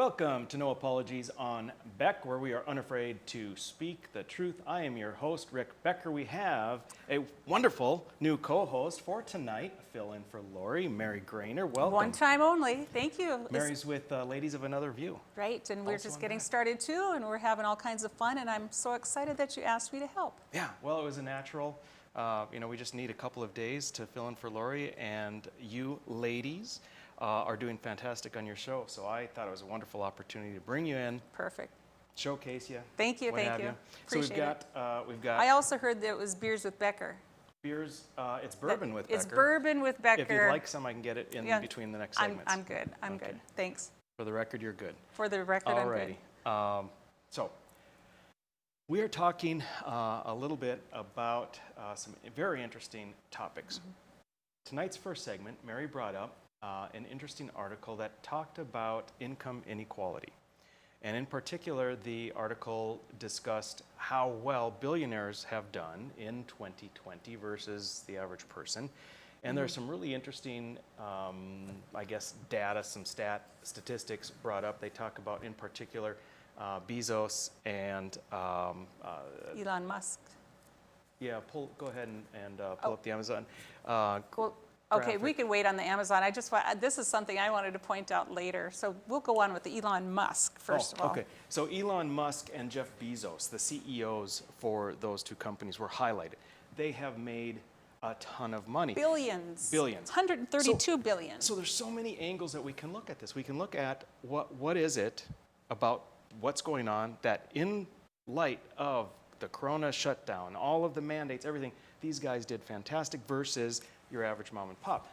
Welcome to No Apologies on Beck, where we are unafraid to speak the truth. I am your host, Rick Becker. We have a wonderful new co-host for tonight, fill in for Lori, Mary Grainer. Welcome. One time only. Thank you. Mary's with Ladies of Another View. Right, and we're just getting started too, and we're having all kinds of fun, and I'm so excited that you asked me to help. Yeah, well, it was a natural. We just need a couple of days to fill in for Lori, and you ladies are doing fantastic on your show. So I thought it was a wonderful opportunity to bring you in. Perfect. Showcase you. Thank you, thank you. So we've got. I also heard that it was beers with Becker. Beers, it's bourbon with Becker. It's bourbon with Becker. If you'd like some, I can get it in between the next segments. I'm good. I'm good. Thanks. For the record, you're good. For the record, I'm good. Alrighty. So we are talking a little bit about some very interesting topics. Mm-hmm. Tonight's first segment, Mary brought up an interesting article that talked about income inequality. And in particular, the article discussed how well billionaires have done in 2020 versus the average person. And there's some really interesting, data, some statistics brought up. They talk about, in particular, Bezos and Elon Musk. Yeah, go ahead and pull up the Amazon. Okay, we can wait on the Amazon. This is something I wanted to point out later. So we'll go on with the Elon Musk first of all. Okay, so Elon Musk and Jeff Bezos, the CEOs for those two companies, were highlighted. They have made a ton of money. Billions. 132 billion. So there's so many angles that we can look at this. We can look at what is it about what's going on that in light of the Corona shutdown, all of the mandates, everything, these guys did fantastic versus your average mom and pop.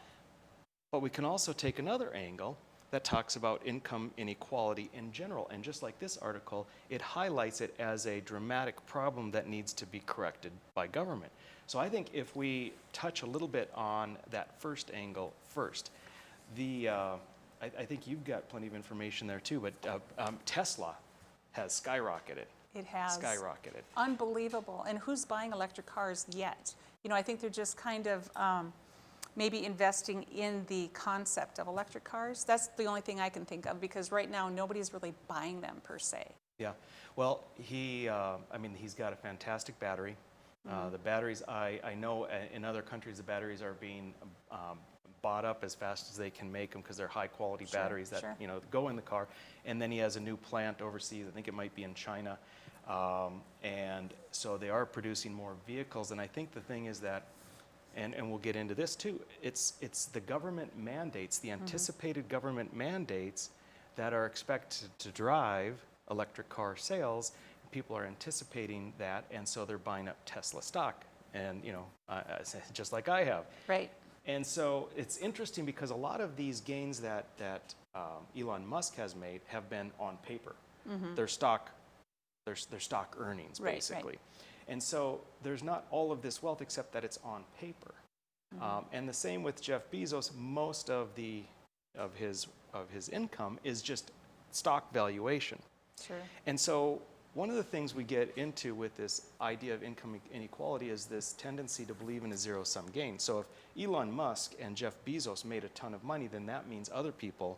But we can also take another angle that talks about income inequality in general. And just like this article, it highlights it as a dramatic problem that needs to be corrected by government. So I think if we touch a little bit on that first angle first, I think you've got plenty of information there too, but Tesla has skyrocketed. It has. Skyrocketed. Unbelievable. And who's buying electric cars yet? I think they're just kind of maybe investing in the concept of electric cars. That's the only thing I can think of, because right now nobody's really buying them per se. Yeah. Well, he's got a fantastic battery. The batteries, I know in other countries the batteries are being bought up as fast as they can make them because they're high quality batteries that go in the car. And then he has a new plant overseas. I think it might be in China. And so they are producing more vehicles. And I think the thing is that, and we'll get into this too, it's the government mandates, the anticipated government mandates that are expected to drive electric car sales. People are anticipating that, and so they're buying up Tesla stock, and just like I have. Right. And so it's interesting because a lot of these gains that Elon Musk has made have been on paper. Their stock earnings, basically. Right. And so there's not all of this wealth except that it's on paper. And the same with Jeff Bezos. Most of his income is just stock valuation. Sure. And so one of the things we get into with this idea of income inequality is this tendency to believe in a zero-sum game. So if Elon Musk and Jeff Bezos made a ton of money, then that means other people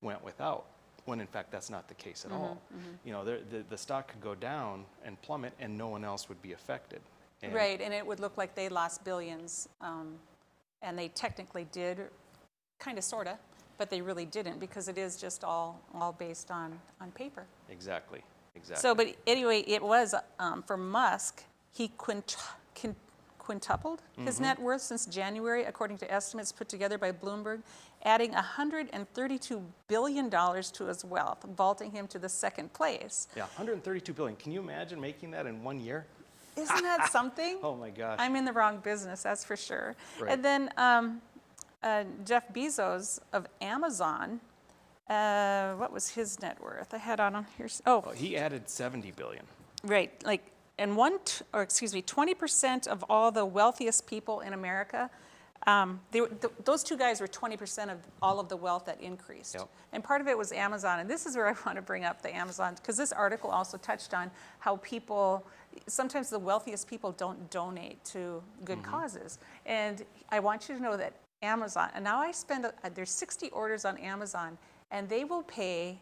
went without, when in fact that's not the case at all. The stock could go down and plummet and no one else would be affected. Right, and it would look like they lost billions, and they technically did, kind of, sort of, but they really didn't, because it is just all based on paper. Exactly. So, but anyway, it was, for Musk, he quintupled his net worth since January, according to estimates put together by Bloomberg, adding $132 billion to his wealth, vaulting him to the second place. Yeah, $132 billion. Can you imagine making that in 1 year? Isn't that something? Oh my gosh. I'm in the wrong business, that's for sure. Right. And then Jeff Bezos of Amazon, what was his net worth? I had on here. Oh, he added $70 billion. Right, and 20% of all the wealthiest people in America, those two guys were 20% of all of the wealth that increased. Yep. And part of it was Amazon. And this is where I want to bring up the Amazon, because this article also touched on how sometimes the wealthiest people don't donate to good causes. And I want you to know that Amazon, and now there's 60 orders on Amazon, and they will pay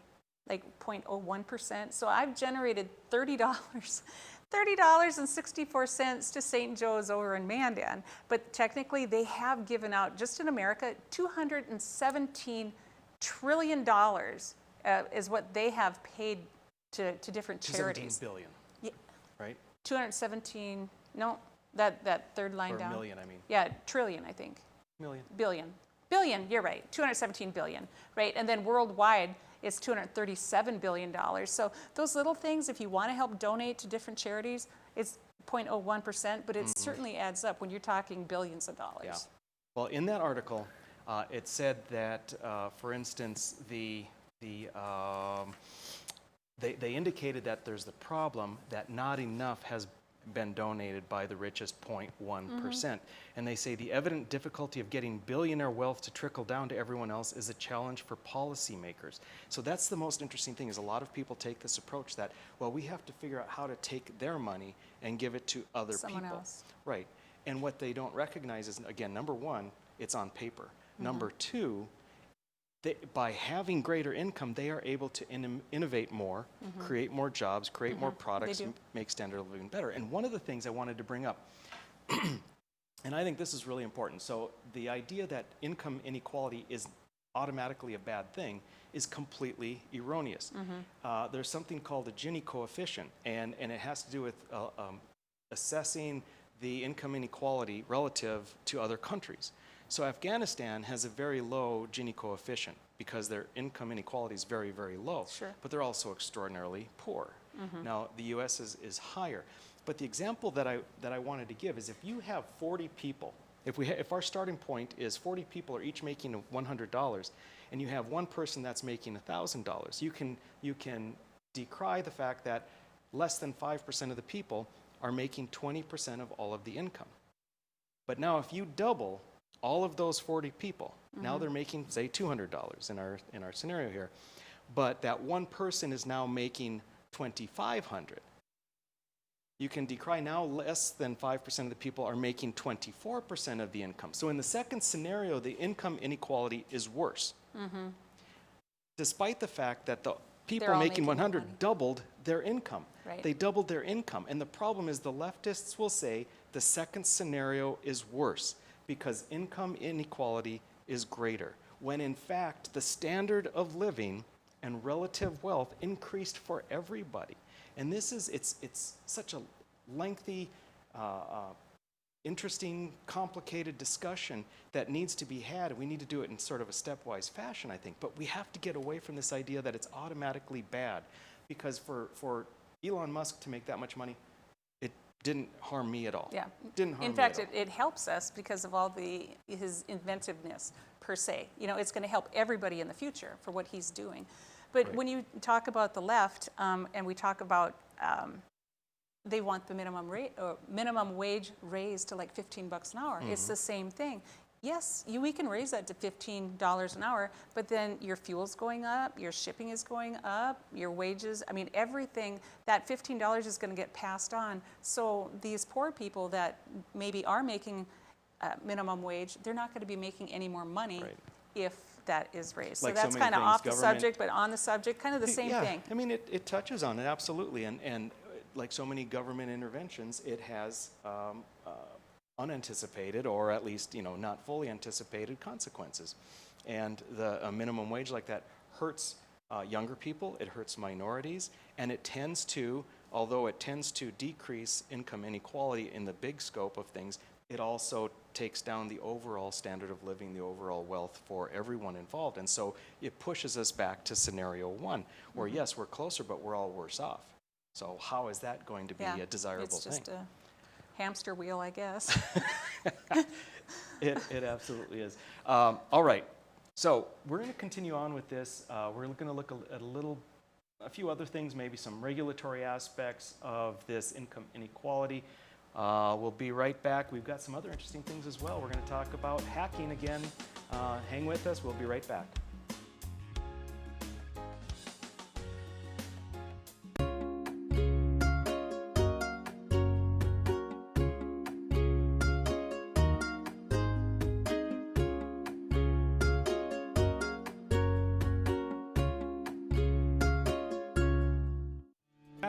like 0.01%. So I've generated $30.64 to St. Joe's over in Mandan. But technically they have given out, just in America, $217 trillion is what they have paid to different charities. 17 billion, Yeah, right? 217, no, that third line Or down. million, I mean. Yeah, trillion, I think. Million. Billion, you're right, 217 billion, right? And then worldwide, it's $237 billion. So those little things, if you want to help donate to different charities, it's 0.01%, but it certainly adds up when you're talking billions of dollars. Yeah. Well, in that article, it said that, for instance, they indicated that there's the problem that not enough has been donated by the richest 0.1%. And they say the evident difficulty of getting billionaire wealth to trickle down to everyone else is a challenge for policymakers. So that's the most interesting thing, is a lot of people take this approach that, well, we have to figure out how to take their money and give it to other Someone people. else. Right. And what they don't recognize is, again, number one, it's on paper. Number two, by having greater income, they are able to innovate more, create more jobs, create more products, make standard of living better. And one of the things I wanted to bring up, and I think this is really important, so the idea that income inequality is automatically a bad thing is completely erroneous. There's something called the Gini coefficient, and it has to do with assessing the income inequality relative to other countries. So Afghanistan has a very low Gini coefficient because their income inequality is very, very low. Sure. But they're also extraordinarily poor. Now, the U.S. is higher. But the example that I wanted to give is if you have 40 people, if our starting point is 40 people are each making $100, and you have one person that's making $1,000, you can decry the fact that less than 5% of the people are making 20% of all of the income. But now if you double all of those 40 people, now they're making, say, $200 in our scenario here, but that one person is now making $2,500. You can decry now less than 5% of the people are making 24% of the income. So in the second scenario, the income inequality is worse, despite the fact that the people making 100 doubled their income. Right. They doubled their income. And the problem is the leftists will say the second scenario is worse because income inequality is greater, when in fact the standard of living and relative wealth increased for everybody. And this is, it's such a lengthy, interesting, complicated discussion that needs to be had. We need to do it in sort of a stepwise fashion, I think. But we have to get away from this idea that it's automatically bad, because for Elon Musk to make that much money, it didn't harm me at all. Yeah. Didn't harm In me fact, at all. it helps us because of all his inventiveness per se. You know, it's going to help everybody in the future for what he's doing. But Right. when you talk about the left, and we talk about they want the minimum wage raised to like $15 an hour. It's the same thing. Yes, we can raise that to $15 an hour, but then your fuel's going up, your shipping is going up, your wages, I mean, everything, that $15 is going to get passed on. So these poor people that maybe are making minimum wage, they're not going to be making any more money Right. if that is raised. Like so so that's many kind of things, off the government- subject, but on the subject, kind of the same thing. I mean, it touches on it, absolutely. And like so many government interventions, it has unanticipated, or at least, not fully anticipated consequences. And a minimum wage like that hurts younger people, it hurts minorities, and it tends to, although it tends to decrease income inequality in the big scope of things, it also takes down the overall standard of living, the overall wealth for everyone involved. And so it pushes us back to scenario one, where yes, we're closer, but we're all worse off. So how is that going to be a desirable it's just thing? a hamster wheel, I guess. It absolutely is. All right, so we're going to continue on with this. We're going to look at a few other things, maybe some regulatory aspects of this income inequality. We'll be right back. We've got some other interesting things as well. We're going to talk about hacking again. Hang with us. We'll be right back.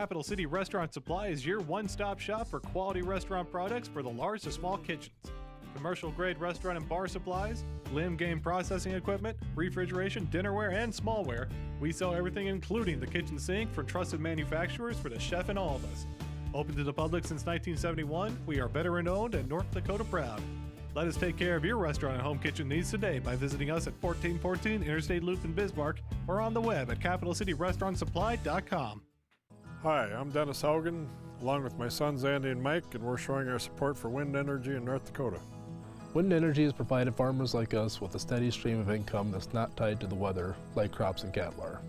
Capital City Restaurant Supply is your one-stop shop for quality restaurant products for the large to small kitchens. Commercial-grade restaurant and bar supplies, limb game processing equipment, refrigeration, dinnerware, and smallware. We sell everything including the kitchen sink from trusted manufacturers for the chef and all of us. Open to the public since 1971, we are veteran-owned and North Dakota proud. Let us take care of your restaurant and home kitchen needs today by visiting us at 1414 Interstate Loop in Bismarck or on the web at capitalcityrestaurantsupply.com. Hi, I'm Dennis Haugen, along with my sons Andy and Mike, and we're showing our support for wind energy in North Dakota. Wind energy has provided farmers like us with a steady stream of income that's not tied to the weather like crops and cattle are.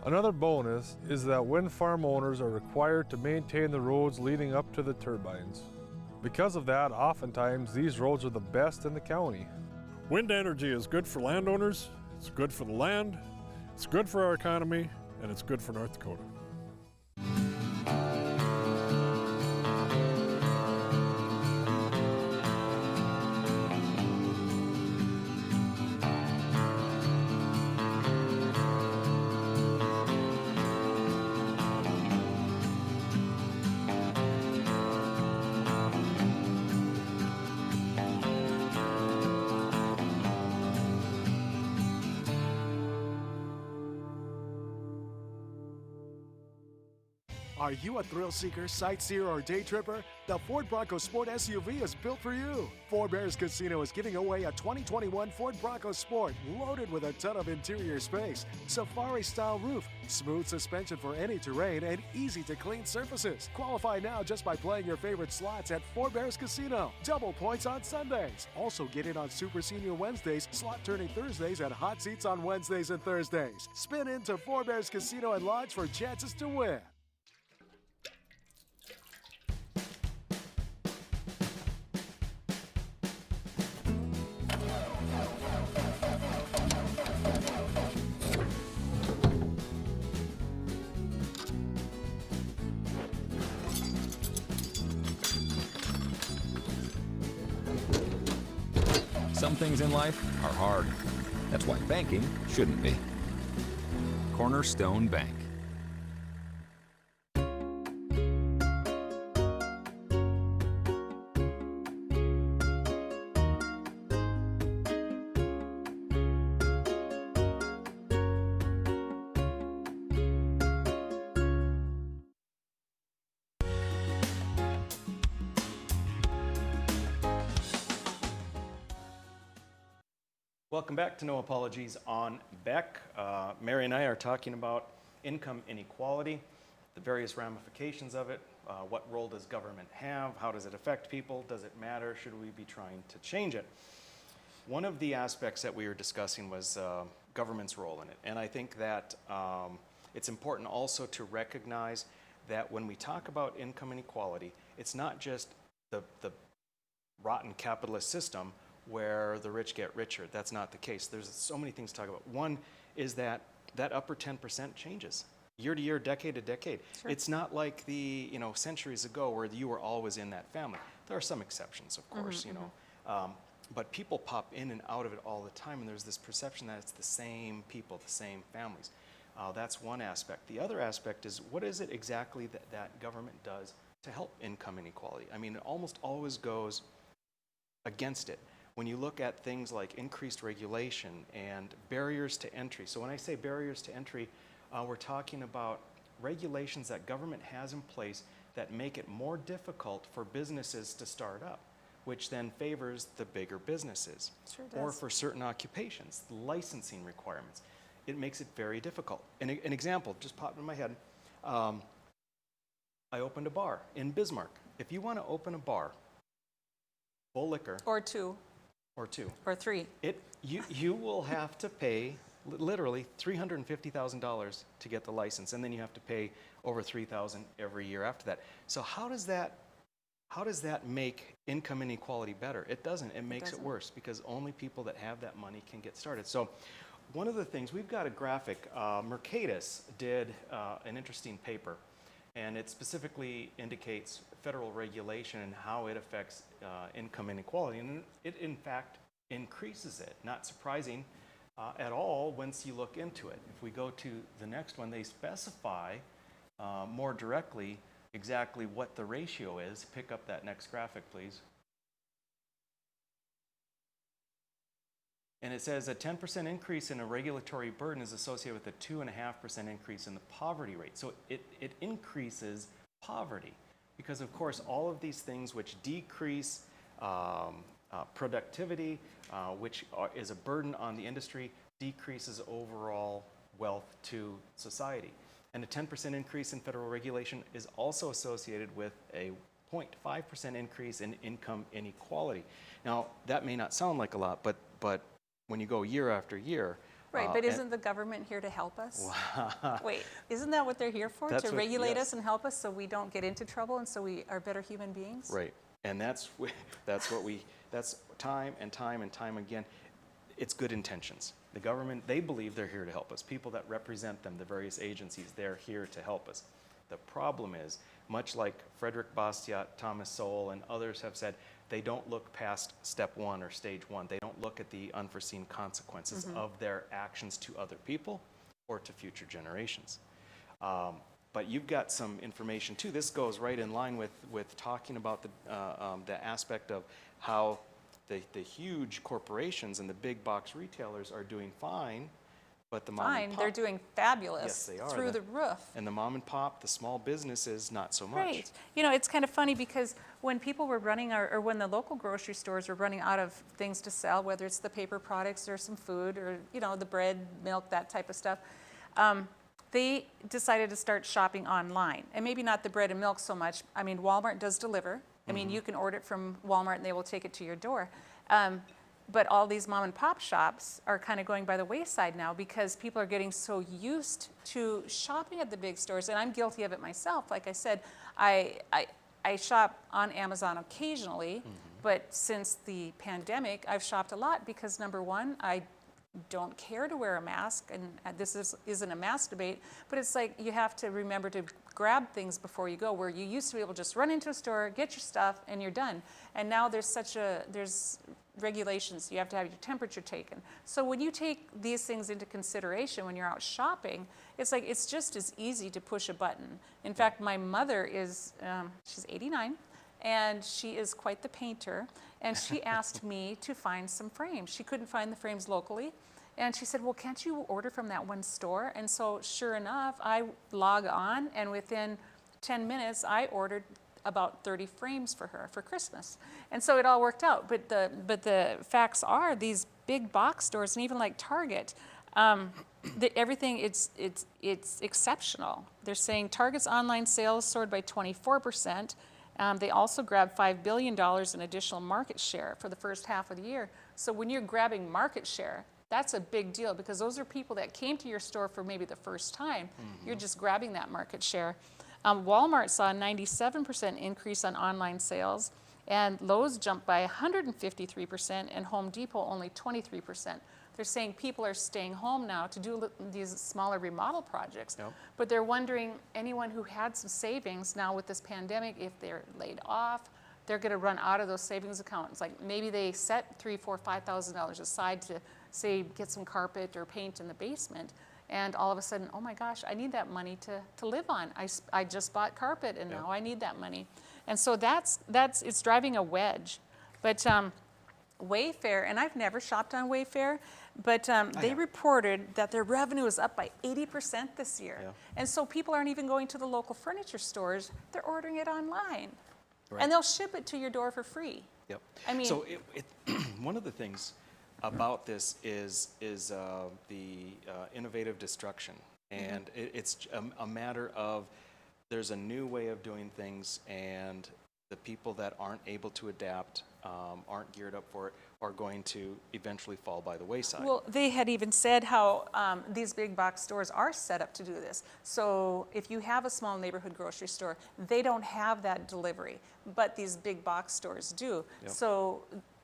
Another bonus is that wind farm owners are required to maintain the roads leading up to the turbines. Because of that, oftentimes these roads are the best in the county. Wind energy is good for landowners, it's good for the land, it's good for our economy, and it's good for North Dakota. Are you a thrill seeker, sightseer, or day tripper? The Ford Bronco Sport SUV is built for you. Four Bears Casino is giving away a 2021 Ford Bronco Sport loaded with a ton of interior space, safari-style roof, smooth suspension for any terrain, and easy-to-clean surfaces. Qualify now just by playing your favorite slots at Four Bears Casino. Double points on Sundays. Also get in on Super Senior Wednesdays, slot turning Thursdays, and hot seats on Wednesdays and Thursdays. Spin into Four Bears Casino and Lodge for chances to win. Some things in life are hard. That's why banking shouldn't be. Cornerstone Bank. Welcome back to No Apologies on Beck. Mary and I are talking about income inequality, the various ramifications of it, what role does government have, how does it affect people, does it matter, should we be trying to change it? One of the aspects that we were discussing was government's role in it, and I think that it's important also to recognize that when we talk about income inequality, it's not just the rotten capitalist system where the rich get richer. That's not the case. There's so many things to talk about. One is that upper 10% changes year to year, decade to decade. Sure. It's not like the centuries ago where you were always in that family. There are some exceptions, of course, but people pop in and out of it all the time, and there's this perception that it's the same people, the same families. That's one aspect. The other aspect is, what is it exactly that government does to help income inequality? I mean, it almost always goes against it. When you look at things like increased regulation and barriers to entry. So when I say barriers to entry, we're talking about regulations that government has in place that make it more difficult for businesses to start up, which then favors the bigger businesses. Sure does. Or for certain occupations, licensing requirements. It makes it very difficult. An example just popped in my head. I opened a bar in Bismarck. If you want to open a bar, full liquor. Or two. Or two. Or three. You will have to pay literally $350,000 to get the license, and then you have to pay over $3,000 every year after that. So how does that make income inequality better? It doesn't. It makes it worse, because only people that have that money can get started. So one of the things, we've got a graphic. Mercatus did an interesting paper, and it specifically indicates federal regulation and how it affects income inequality. And it, in fact, increases it. Not surprising at all once you look into it. If we go to the next one, they specify more directly exactly what the ratio is. Pick up that next graphic, please. And it says a 10% increase in a regulatory burden is associated with a 2.5% increase in the poverty rate. So it increases poverty because, of course, all of these things which decrease productivity, which is a burden on the industry, decreases overall wealth to society. And a 10% increase in federal regulation is also associated with a 0.5% increase in income inequality. Now, that may not sound like a lot, but when you go year after year. Right, but isn't the government here to help us? Wait, isn't that what they're here for? That's to regulate us and help us so we don't get into trouble and so we are better human beings? Right, and that's time and time and time again. It's good intentions. The government, they believe they're here to help us. People that represent them, the various agencies, they're here to help us. The problem is, much like Frederick Bastiat, Thomas Sowell, and others have said, they don't look past step one or stage one. They don't look at the unforeseen consequences of their actions to other people or to future generations. But you've got some information too. This goes right in line with talking about the aspect of how the huge corporations and the big box retailers are doing fine, but the mom and pop, they're doing fabulous. Yes, they are. Through the roof. And the mom and pop, the small businesses, not so much. Right. You know, it's kind of funny because when people were running, or when the local grocery stores were running out of things to sell, whether it's the paper products or some food or, you know, the bread, milk, that type of stuff, they decided to start shopping online. And maybe not the bread and milk so much. I mean, Walmart does deliver. I mean, you can order it from Walmart and they will take it to your door. But all these mom and pop shops are kind of going by the wayside now because people are getting so used to shopping at the big stores. And I'm guilty of it myself. Like I said, I shop on Amazon occasionally, but since the pandemic, I've shopped a lot because number one, I don't care to wear a mask, and this isn't a mask debate, but it's like you have to remember to grab things before you go, where you used to be able to just run into a store, get your stuff, and you're done. And now there's regulations. You have to have your temperature taken. So when you take these things into consideration when you're out shopping, it's like it's just as easy to push a button. In fact, my mother is, she's 89, and she is quite the painter, and she asked me to find some frames. She couldn't find the frames locally, and she said, well, can't you order from that one store? And so sure enough, I log on, and within 10 minutes, I ordered about 30 frames for her for Christmas. And so it all worked out. But the facts are, these big box stores, and even like Target, everything, it's exceptional. They're saying Target's online sales soared by 24%. They also grabbed $5 billion in additional market share for the first half of the year. So when you're grabbing market share, that's a big deal because those are people that came to your store for maybe the first time. You're just grabbing that market share. Walmart saw a 97% increase on online sales, and Lowe's jumped by 153%, and Home Depot only 23%. They're saying people are staying home now to do these smaller remodel projects. Yep. But they're wondering, anyone who had some savings now with this pandemic, if they're laid off, they're going to run out of those savings accounts. Like maybe they set $3,000, $4,000, $5,000 aside to, say, get some carpet or paint in the basement. And all of a sudden, oh my gosh, I need that money to live on. I just bought carpet and now I need that money. And so it's driving a wedge. But Wayfair, and I've never shopped on Wayfair, but they reported that their revenue is up by 80% this year. Yeah. And so people aren't even going to the local furniture stores, they're ordering it online. Right. And they'll ship it to your door for free. Yep. I mean, so one of the things about this is the innovative destruction. And it's a matter of there's a new way of doing things, and the people that aren't able to adapt, aren't geared up for it, are going to eventually fall by the wayside. Well, they had even said how these big box stores are set up to do this. So if you have a small neighborhood grocery store, they don't have that delivery, but these big box stores do. Yep. So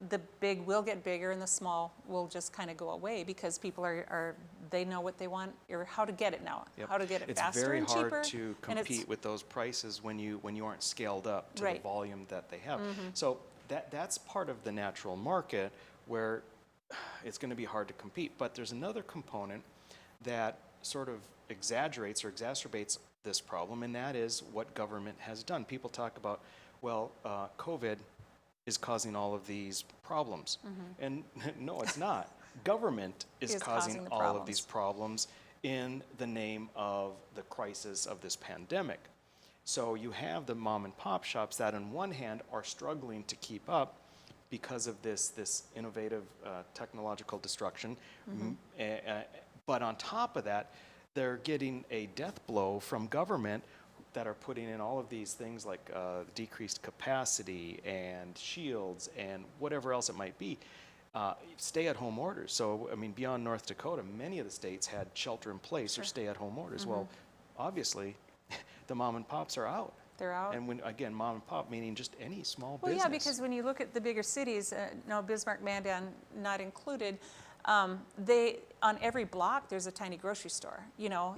the big will get bigger and the small will just kind of go away because people they know what they want or how to get it now, yep. How to get it faster and cheaper. It's very hard to compete with those prices when you aren't scaled up to the volume that they have. So that's part of the natural market where it's going to be hard to compete. But there's another component that sort of exaggerates or exacerbates this problem, and that is what government has done. People talk about, well, COVID is causing all of these problems. And no, it's not. Government is causing all of these problems in the name of the crisis of this pandemic. So you have the mom and pop shops that on one hand are struggling to keep up because of this innovative technological destruction. But on top of that, they're getting a death blow from government that are putting in all of these things like decreased capacity and shields and whatever else it might be. Stay-at-home orders. So, I mean, beyond North Dakota, many of the states had shelter-in-place or stay-at-home orders. Well, obviously, the mom and pops are out. They're out. And when, again, mom and pop meaning just any small Well, business. yeah, because when you look at the bigger cities, Bismarck, Mandan not included, they on every block there's a tiny grocery store. You know,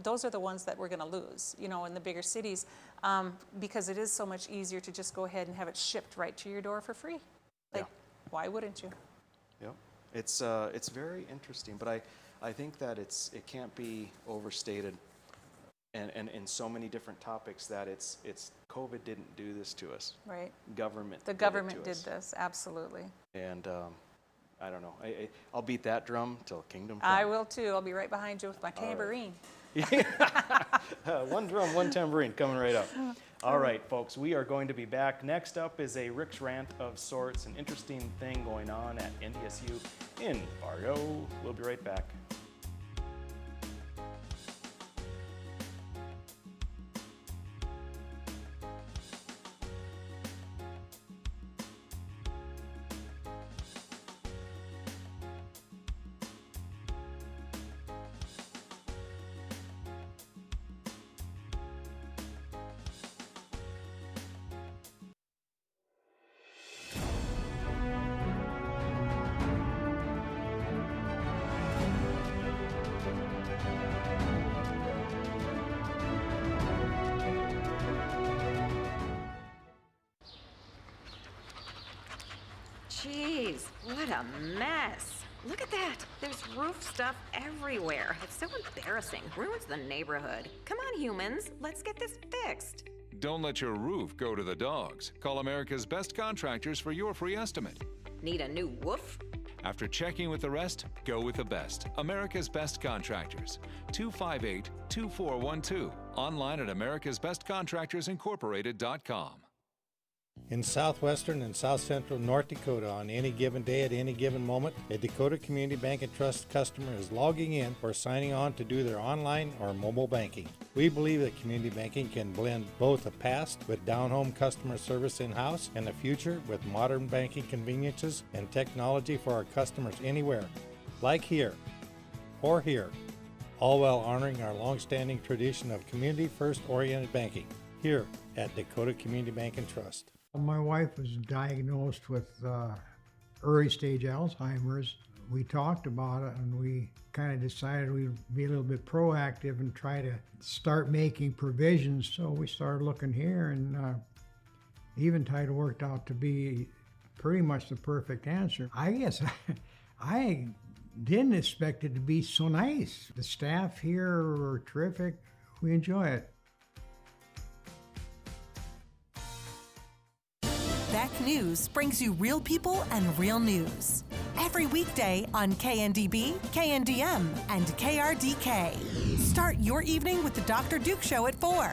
those are the ones that we're going to lose. You know, in the bigger cities, because it is so much easier to just go ahead and have it shipped right to your door for free. Like, why wouldn't you? Yep, it's very interesting, but I think that it can't be overstated. And in so many different topics that it's COVID didn't do this to us. Right. The government did this, absolutely. And I don't know. I'll beat that drum till kingdom come. I will too. I'll be right behind you with my tambourine. One drum, one tambourine coming right up. All right, folks, we are going to be back. Next up is a Rick's Rant of sorts, an interesting thing going on at NDSU in Fargo. We'll be right back. Jeez, what a mess. Look at that. There's roof stuff everywhere. It's so embarrassing. Ruins the neighborhood. Come on, humans. Let's get this fixed. Don't let your roof go to the dogs. Call America's Best Contractors for your free estimate. Need a new woof? After checking with the rest, go with the best. America's Best Contractors. 258-2412. Online at americasbestcontractorsincorporated.com. In southwestern and south central North Dakota, on any given day at any given moment, a Dakota Community Bank and Trust customer is logging in or signing on to do their online or mobile banking. We believe that community banking can blend both the past with down-home customer service in-house and the future with modern banking conveniences and technology for our customers anywhere, like here or here, all while honoring our long-standing tradition of community-first oriented banking here at Dakota Community Bank and Trust. My wife was diagnosed with early stage Alzheimer's. We talked about it and we kind of decided we'd be a little bit proactive and try to start making provisions. So we started looking here, and Eventide worked out to be pretty much the perfect answer. I guess I didn't expect it to be so nice. The staff here are terrific. We enjoy it. Beck News brings you real people and real news. Every weekday on KNDB, KNDM, and KRDK. Start your evening with the Dr. Duke Show at 4.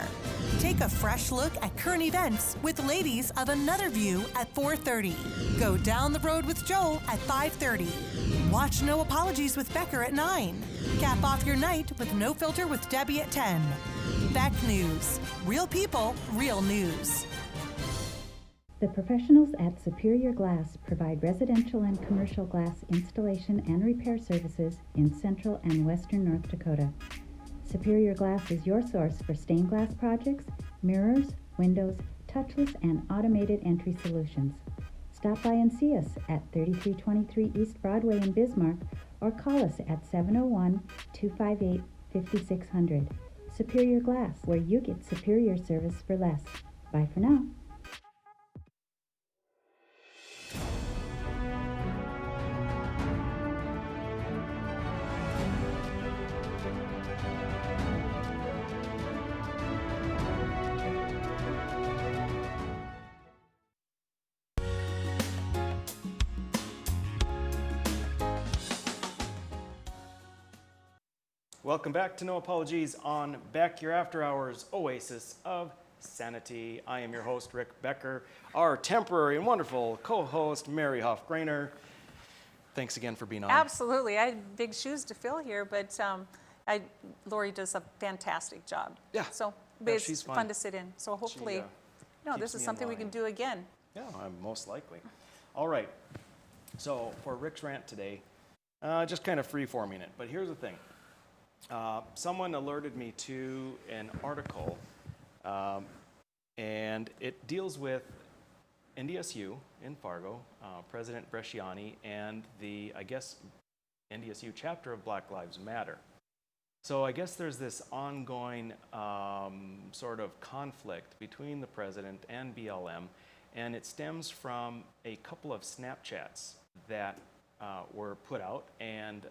Take a fresh look at current events with Ladies of Another View at 4:30. Go down the road with Joel at 5:30. Watch No Apologies with Becker at 9. Cap off your night with No Filter with Debbie at 10. Beck News. Real people, real news. The professionals at Superior Glass provide residential and commercial glass installation and repair services in central and western North Dakota. Superior Glass is your source for stained glass projects, mirrors, windows, touchless and automated entry solutions. Stop by and see us at 3323 East Broadway in Bismarck or call us at 701-258-5600. Superior Glass, where you get superior service for less. Bye for now. Welcome back to No Apologies on Beck, your after hours oasis of sanity. I am your host, Rick Becker. Our temporary and wonderful co-host, Mary Hoff-Grainer. Thanks again for being on. Absolutely. I had big shoes to fill here, but Lori does a fantastic job. Yeah. So Yeah, it's she's fun fun. to sit in. So hopefully, keeps this is me in something we can line. do again. Yeah, most likely. All right. So for Rick's rant today, just kind of free-forming it. But here's the thing. Someone alerted me to an article, and it deals with NDSU in Fargo, President Bresciani, and the, I guess, NDSU chapter of Black Lives Matter. So I guess there's this ongoing sort of conflict between the president and BLM, and it stems from a couple of Snapchats that were put out and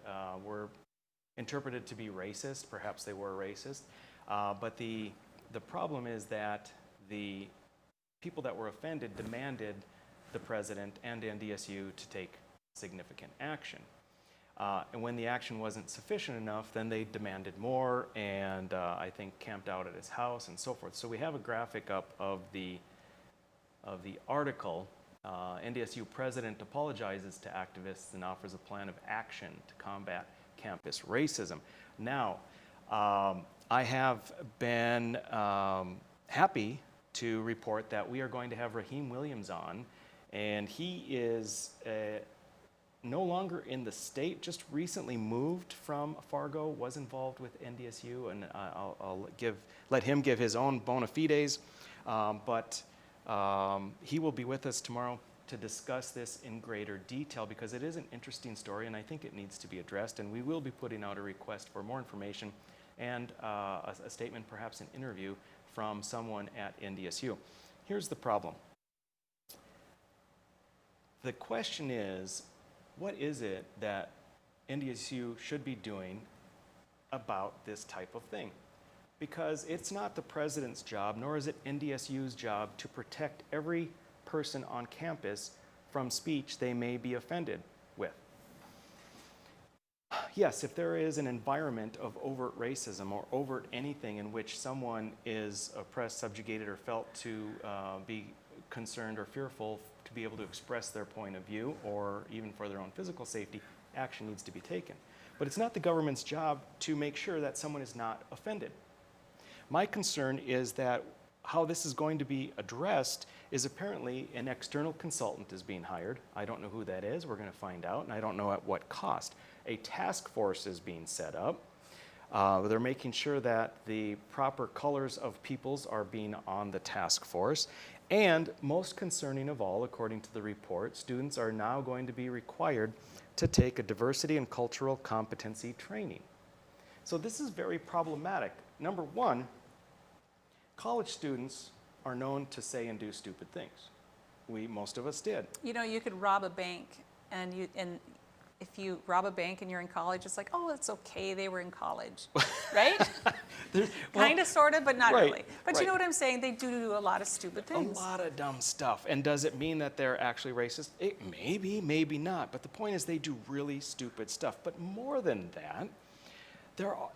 were interpreted to be racist. Perhaps they were racist, but the problem is that the people that were offended demanded the president and NDSU to take significant action. And when the action wasn't sufficient enough, then they demanded more and I think camped out at his house and so forth. So we have a graphic up of the article. NDSU president apologizes to activists and offers a plan of action to combat campus racism. Now, I have been happy to report that we are going to have Raheem Williams on, and he is no longer in the state, just recently moved from Fargo, was involved with NDSU, and I'll let him give his own bona fides, but he will be with us tomorrow to discuss this in greater detail because it is an interesting story and I think it needs to be addressed, and we will be putting out a request for more information and a statement, perhaps an interview from someone at NDSU. Here's the problem. The question is, what is it that NDSU should be doing about this type of thing? Because it's not the president's job, nor is it NDSU's job to protect every person on campus from speech they may be offended with. Yes, if there is an environment of overt racism or overt anything in which someone is oppressed, subjugated, or felt to be concerned or fearful to be able to express their point of view or even for their own physical safety, action needs to be taken. But it's not the government's job to make sure that someone is not offended. My concern is that how this is going to be addressed is apparently an external consultant is being hired. I don't know who that is. We're going to find out, and I don't know at what cost. A task force is being set up. They're making sure that the proper colors of peoples are being on the task force. And most concerning of all, according to the report, students are now going to be required to take a diversity and cultural competency training. So this is very problematic. Number one, college students are known to say and do stupid things. Most of us did. You know, you could rob a bank, and if you rob a bank and you're in college, it's like, oh, it's okay, they were in college, right? Kind of, sort of, but not really. But you know what I'm saying? They do a lot of stupid things. A lot of dumb stuff. And does it mean that they're actually racist? It maybe, maybe not. But the point is they do really stupid stuff. But more than that,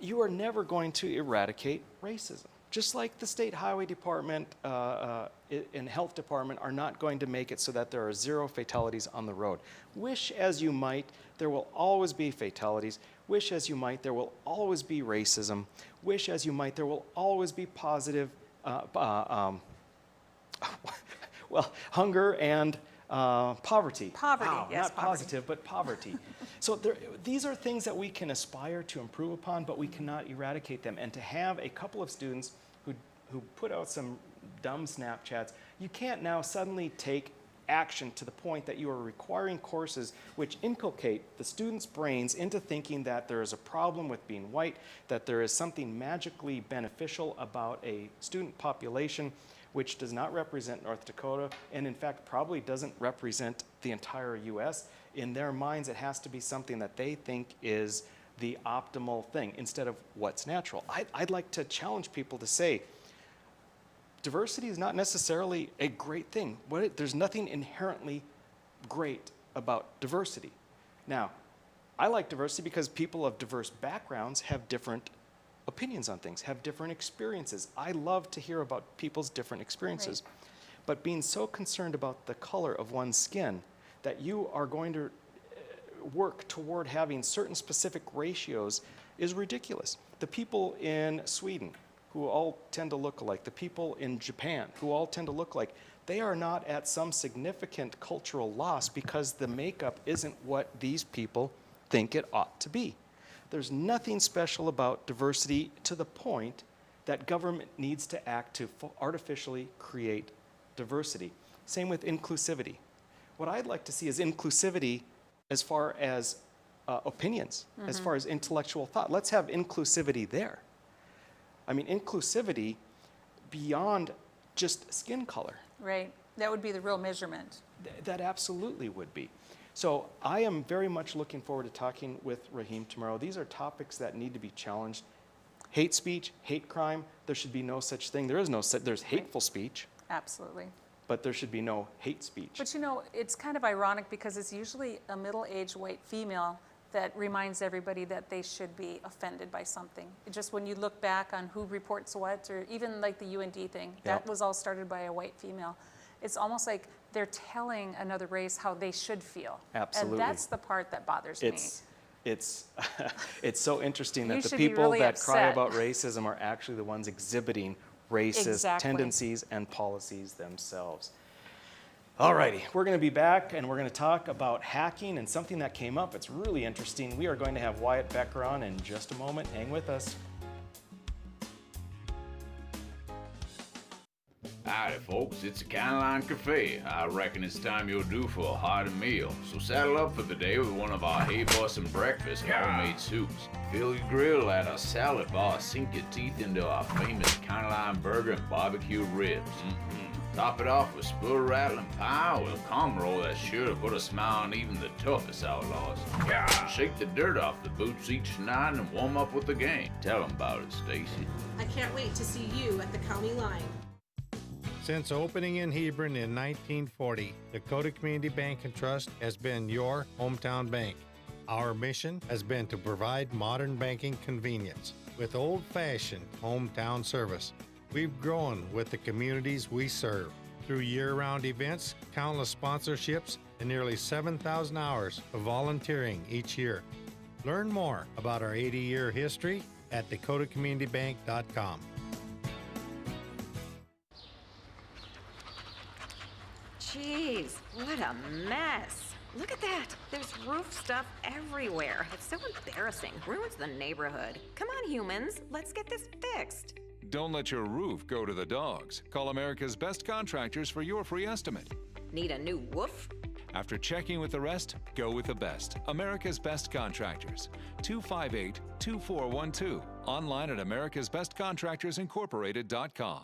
you are never going to eradicate racism. Just like the state highway department and health department are not going to make it so that there are 0 fatalities on the road. Wish as you might, there will always be fatalities. Wish as you might, there will always be racism. Wish as you might, there will always be positive, hunger and poverty. Poverty, wow, yes, not poverty. positive, but poverty. So these are things that we can aspire to improve upon, but we cannot eradicate them. And to have a couple of students who put out some dumb Snapchats, you can't now suddenly take action to the point that you are requiring courses which inculcate the students' brains into thinking that there is a problem with being white, that there is something magically beneficial about a student population which does not represent North Dakota, and in fact probably doesn't represent the entire U.S. In their minds, it has to be something that they think is the optimal thing instead of what's natural. I'd like to challenge people to say, diversity is not necessarily a great thing. There's nothing inherently great about diversity. Now, I like diversity because people of diverse backgrounds have different opinions on things, have different experiences. I love to hear about people's different experiences. Right. But being so concerned about the color of one's skin that you are going to work toward having certain specific ratios is ridiculous. The people in Sweden, who all tend to look alike, the people in Japan, who all tend to look alike, they are not at some significant cultural loss because the makeup isn't what these people think it ought to be. There's nothing special about diversity to the point that government needs to act to artificially create diversity. Same with inclusivity. What I'd like to see is inclusivity as far as opinions, as far as intellectual thought. Let's have inclusivity there. I mean, inclusivity beyond just skin color. Right. That would be the real measurement. That absolutely would be. So I am very much looking forward to talking with Raheem tomorrow. These are topics that need to be challenged. Hate speech, hate crime, there should be no such thing. There is no such, there's hateful speech. Absolutely. But there should be no hate speech. But you know, it's kind of ironic because it's usually a middle-aged white female that reminds everybody that they should be offended by something. It just when you look back on who reports what, or even like the UND thing, that was all started by a white female. It's almost like they're telling another race how they should feel. Absolutely. And that's the part that bothers me. It's so interesting that the should be people really that cry upset. about racism are actually the ones exhibiting racist tendencies and policies themselves. Alrighty, we're going to be back and we're going to talk about hacking and something that came up. It's really interesting. We are going to have Wyatt Becker on in just a moment. Hang with us. Howdy folks, it's the Caroline Cafe. I reckon it's time you're due for a hearty meal. So saddle up for the day with one of our hay-bussin' breakfast homemade soups. Fill your grill at our salad bar, sink your teeth into our famous Caroline burger and barbecue ribs. Top it off with spoon-rattling pie with a calm roll that's sure to put a smile on even the toughest outlaws. Shake the dirt off the boots each night and warm up with the game. Tell them about it, Stacy. I can't wait to see you at the county line. Since opening in Hebron in 1940, Dakota Community Bank and Trust has been your hometown bank. Our mission has been to provide modern banking convenience with old-fashioned hometown service. We've grown with the communities we serve through year-round events, countless sponsorships, and nearly 7,000 hours of volunteering each year. Learn more about our 80-year history at dakotacommunitybank.com. Jeez, what a mess. Look at that. There's roof stuff everywhere. It's so embarrassing. Ruins the neighborhood. Come on, humans. Let's get this fixed. Don't let your roof go to the dogs. Call America's Best Contractors for your free estimate. Need a new woof? After checking with the rest, go with the best. America's Best Contractors. 258-2412. Online at americasbestcontractorsincorporated.com.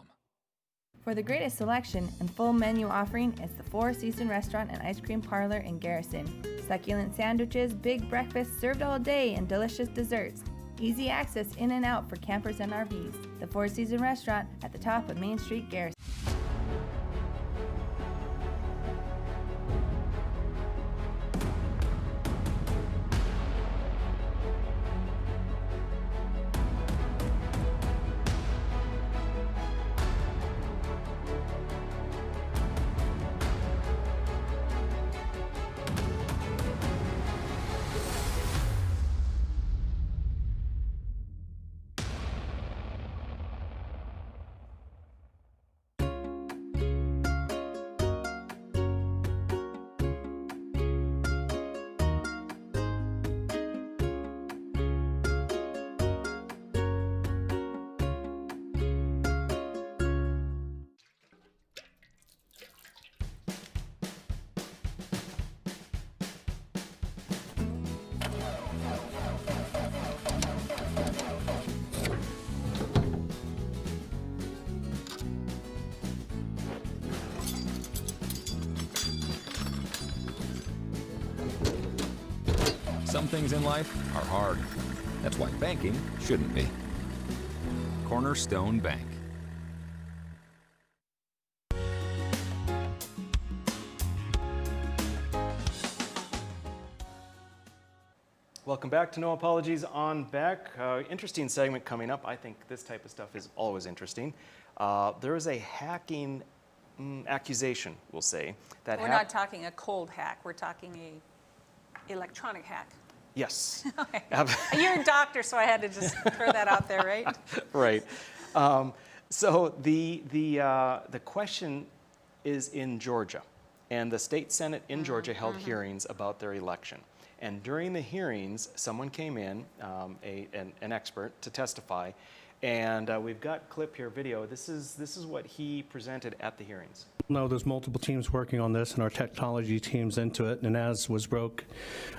For the greatest selection and full menu offering is the Four Seasons Restaurant and Ice Cream Parlor in Garrison. Succulent sandwiches, big breakfasts served all day, and delicious desserts. Easy access in and out for campers and RVs. The Four Seasons Restaurant at the top of Main Street, Garrison. Some things in life are hard. That's why banking shouldn't be. Cornerstone Bank. Welcome back to No Apologies on Beck. Interesting segment coming up. I think this type of stuff is always interesting. There is a hacking accusation, we'll say. That we're not talking a cold hack. We're talking a electronic hack. Yes. Okay. You're a doctor, so I had to just throw that out there, right? Right. So the question is in Georgia, and the state Senate in Georgia held hearings about their election. And during the hearings, someone came in, an expert, to testify, and we've got clip here, video. This is what he presented at the hearings. No, there's multiple teams working on this, and our technology team's into it. And as was broke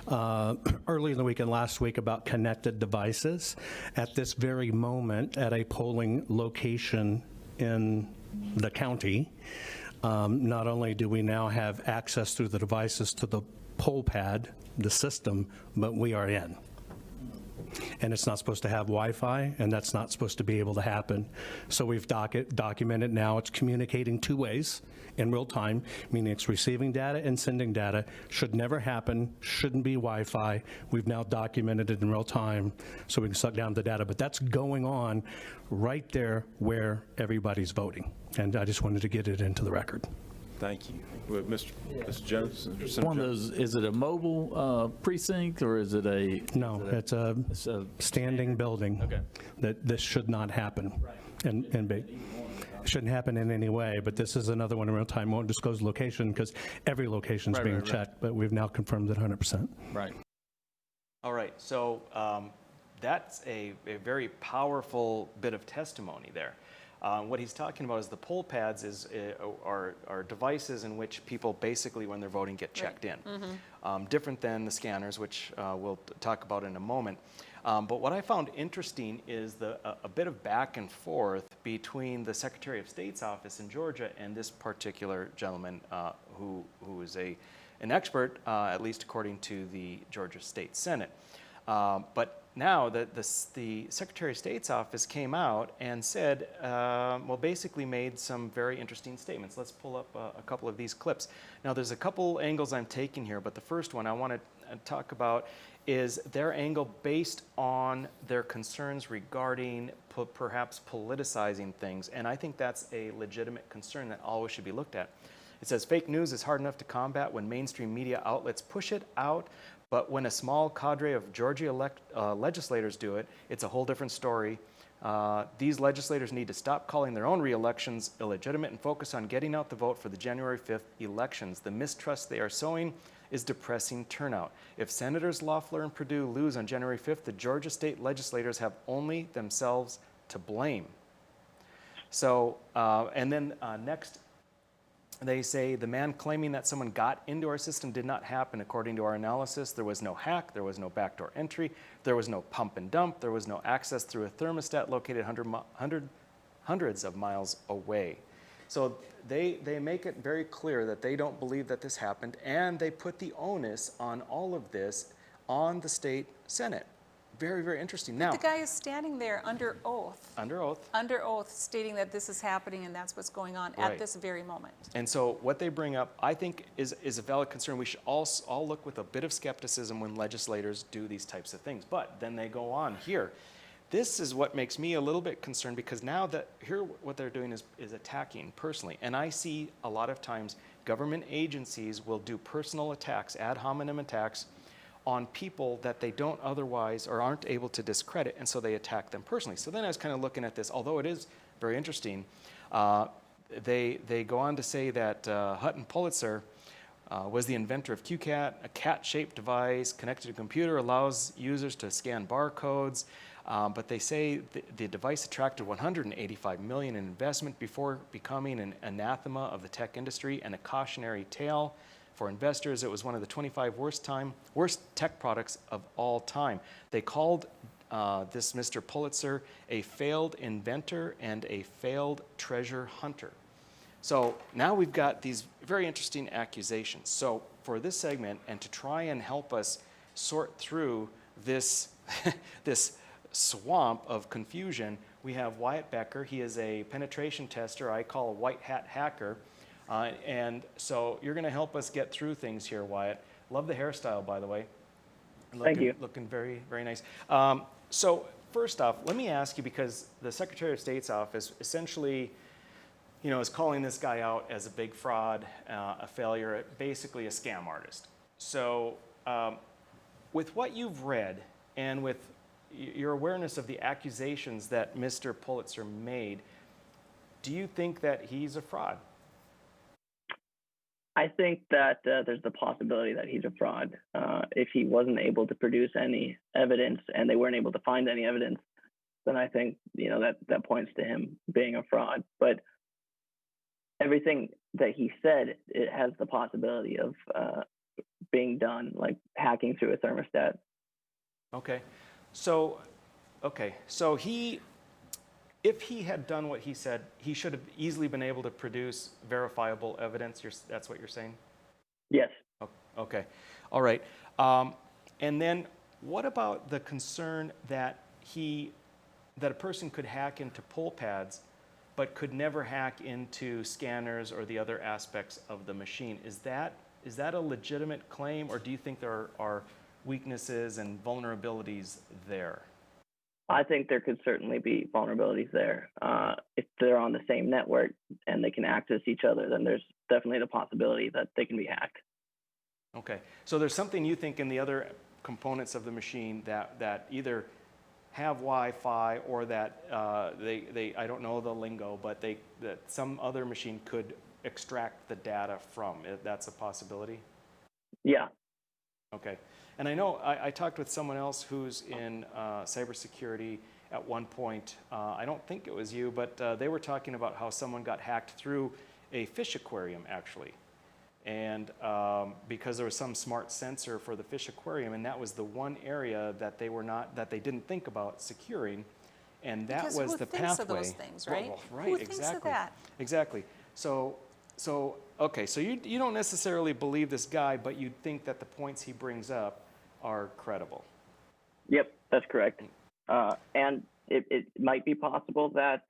early in the week and last week about connected devices, at this very moment at a polling location in the county, not only do we now have access through the devices to the poll pad, the system, but we are in. And it's not supposed to have Wi-Fi, and that's not supposed to be able to happen. So we've documented now. It's communicating two ways in real time, meaning it's receiving data and sending data. Should never happen, shouldn't be Wi-Fi. We've now documented it in real time so we can suck down the data. But that's going on right there where everybody's voting. And I just wanted to get it into the record. Thank you. Mr. Jones? One is it a mobile precinct, or is it a? No, it's a standing building. Okay. That this should not happen. And shouldn't happen in any way, but this is another one in real time. Won't disclose location because every location is being checked, but we've now confirmed it 100%. Right. All right, so that's a very powerful bit of testimony there. What he's talking about is the poll pads are devices in which people basically, when they're voting, get checked in. Different than the scanners, which we'll talk about in a moment. But what I found interesting is a bit of back and forth between the Secretary of State's office in Georgia and this particular gentleman who is an expert, at least according to the Georgia State Senate. But now the Secretary of State's office came out and said, well, basically made some very interesting statements. Let's pull up a couple of these clips. Now, there's a couple angles I'm taking here, but the first one I want to talk about is their angle based on their concerns regarding perhaps politicizing things. And I think that's a legitimate concern that always should be looked at. It says, fake news is hard enough to combat when mainstream media outlets push it out. But when a small cadre of Georgia legislators do it, it's a whole different story. These legislators need to stop calling their own re-elections illegitimate and focus on getting out the vote for the January 5th elections. The mistrust they are sowing is depressing turnout. If Senators Loeffler and Perdue lose on January 5th, the Georgia state legislators have only themselves to blame. So, and then next, they say the man claiming that someone got into our system did not happen. According to our analysis, there was no hack, there was no backdoor entry, there was no pump and dump, there was no access through a thermostat located hundreds of miles away. So they make it very clear that they don't believe that this happened, and they put the onus on all of this on the state Senate. Very, very interesting. Now, the guy is standing there under oath. Under oath. Under oath, stating that this is happening and that's what's going on at this very moment. And so what they bring up, I think, is a valid concern. We should all look with a bit of skepticism when legislators do these types of things. But then they go on here. This is what makes me a little bit concerned, because now that here what they're doing is attacking personally. And I see a lot of times government agencies will do personal attacks, ad hominem attacks, on people that they don't otherwise or aren't able to discredit, and so they attack them personally. So then I was kind of looking at this, although it is very interesting, they go on to say that Hutton Pulitzer was the inventor of QCat, a cat-shaped device connected to a computer, allows users to scan barcodes, but they say the device attracted $185 million in investment before becoming an anathema of the tech industry and a cautionary tale for investors. It was one of the 25 worst tech products of all time. They called this Mr. Pulitzer a failed inventor and a failed treasure hunter. So now we've got these very interesting accusations. So for this segment, and to try and help us sort through this, this swamp of confusion, we have Wyatt Becker. He is a penetration tester I call a white hat hacker. And so you're going to help us get through things here, Wyatt. Love the hairstyle, by the way. Thank you. Looking very, very nice. So first off, let me ask you, because the Secretary of State's office essentially, is calling this guy out as a big fraud, a failure, basically a scam artist. So with what you've read and with your awareness of the accusations that Mr. Pulitzer made, do you think that he's a fraud? I think that there's the possibility that he's a fraud. If he wasn't able to produce any evidence and they weren't able to find any evidence, then I think, that points to him being a fraud. But everything that he said, it has the possibility of being done, like hacking through a thermostat. Okay. So if he had done what he said, he should have easily been able to produce verifiable evidence. That's what you're saying? Yes. Okay. All right. And then what about the concern that a person could hack into poll pads, but could never hack into scanners or the other aspects of the machine? Is that a legitimate claim, or do you think there are weaknesses and vulnerabilities there? I think there could certainly be vulnerabilities there. If they're on the same network and they can access each other, then there's definitely the possibility that they can be hacked. Okay. So there's something you think in the other components of the machine that either have Wi-Fi or that they I don't know the lingo, but that some other machine could extract the data from. That's a possibility? Yeah. Okay. And I know I talked with someone else who's in cybersecurity at one point. I don't think it was you, but they were talking about how someone got hacked through a fish aquarium, actually. And because there was some smart sensor for the fish aquarium, and that was the one area that they didn't think about securing, and that was the pathway. Who thinks of those things, right? Well, right, who exactly. thinks of that? Exactly. So okay, so you don't necessarily believe this guy, but you think that the points he brings up are credible. Yep, that's correct. And it might be possible that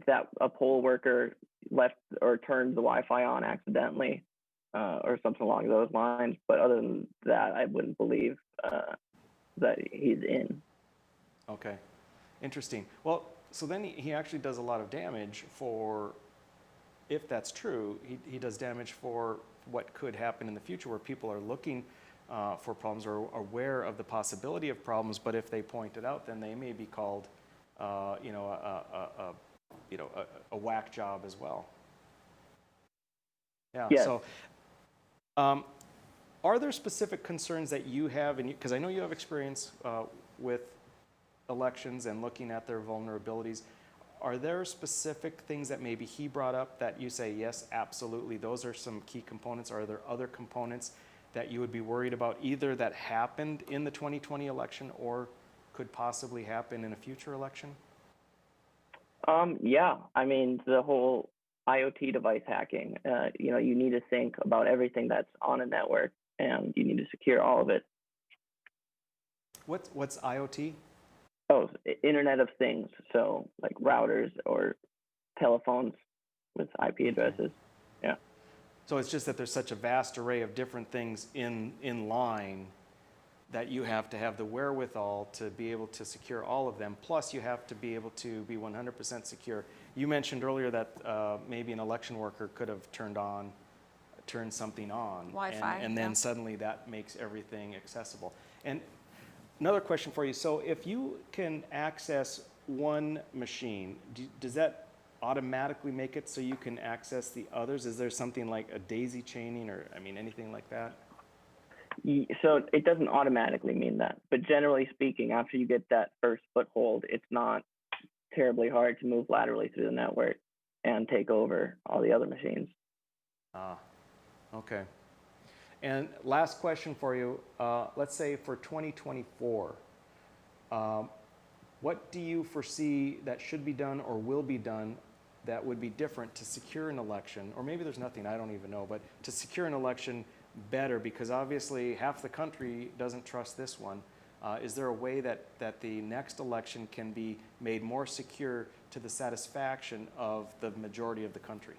that a poll worker left or turned the Wi-Fi on accidentally, or something along those lines. But other than that, I wouldn't believe that he's in. Okay, interesting. Well, so then he actually does a lot of damage for, if that's true, he does damage for what could happen in the future, where people are looking for problems or aware of the possibility of problems, but if they point it out, then they may be called, a whack job as well. Yeah. Yes. So, are there specific concerns that you have, because I know you have experience with elections and looking at their vulnerabilities. Are there specific things that maybe he brought up that you say, yes, absolutely, those are some key components? Are there other components that you would be worried about, either that happened in the 2020 election or could possibly happen in a future election? Yeah, I mean, the whole IoT device hacking, you need to think about everything that's on a network, and you need to secure all of it. What's IoT? Oh, Internet of Things. So like routers or telephones with IP addresses. Yeah. So it's just that there's such a vast array of different things in line that you have to have the wherewithal to be able to secure all of them. Plus, you have to be able to be 100% secure. You mentioned earlier that maybe an election worker could have turned something on. Wi-Fi. And then suddenly that makes everything accessible. And another question for you. So if you can access one machine, does that automatically make it so you can access the others? Is there something like a daisy chaining or, anything like that? So it doesn't automatically mean that. But generally speaking, after you get that first foothold, it's not terribly hard to move laterally through the network and take over all the other machines. Okay. And last question for you. Let's say for 2024, what do you foresee that should be done or will be done that would be different to secure an election? Or maybe there's nothing, I don't even know, but to secure an election better, because obviously half the country doesn't trust this one. Is there a way that the next election can be made more secure to the satisfaction of the majority of the country?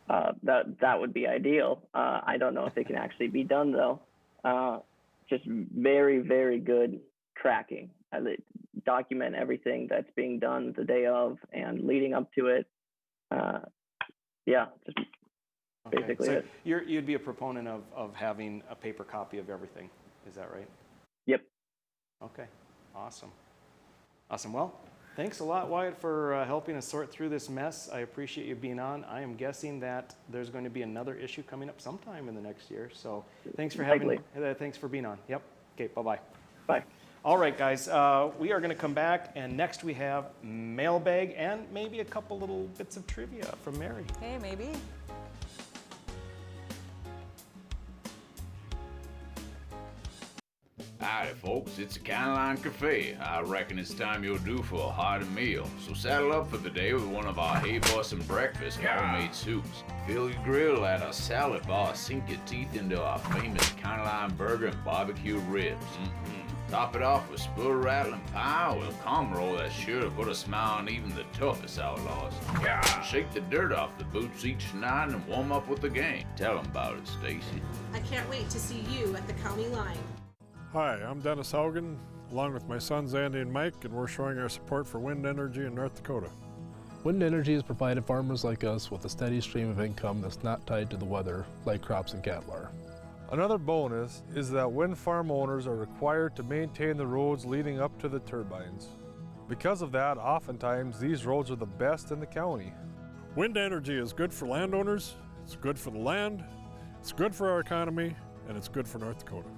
That would be ideal. I don't know if it can actually be done, though. just very, very good tracking. They document everything that's being done the day of and leading up to it. Yeah, just basically so it. You'd be a proponent of having a paper copy of everything. Is that right? Yep. Okay, awesome. Well, thanks a lot, Wyatt, for helping us sort through this mess. I appreciate you being on. I am guessing that there's going to be another issue coming up sometime in the next year. So thanks for thanks for being on. Yep. Okay, bye-bye. Bye. All right, guys, we are going to come back, and next we have Mailbag and maybe a couple little bits of trivia from Mary. Hey, maybe. Howdy, folks. It's a Caroline Cafe. I reckon it's time you're due for a hearty meal. So saddle up for the day with one of our hey-boss and breakfast homemade soups. Fill your grill at our salad bar. Sink your teeth into our famous Caroline burger and barbecue ribs. Top it off with spoon-rattling pie with a calm roll that's sure to put a smile on even the toughest outlaws. Shake the dirt off the boots each night and warm up with the gang. Tell them about it, Stacy. I can't wait to see you at the county line. Hi, I'm Dennis Haugen, along with my sons Andy and Mike, and we're showing our support for wind energy in North Dakota. Wind energy has provided farmers like us with a steady stream of income that's not tied to the weather, like crops and cattle are. Another bonus is that wind farm owners are required to maintain the roads leading up to the turbines. Because of that, oftentimes these roads are the best in the county. Wind energy is good for landowners, it's good for the land, it's good for our economy, and it's good for North Dakota.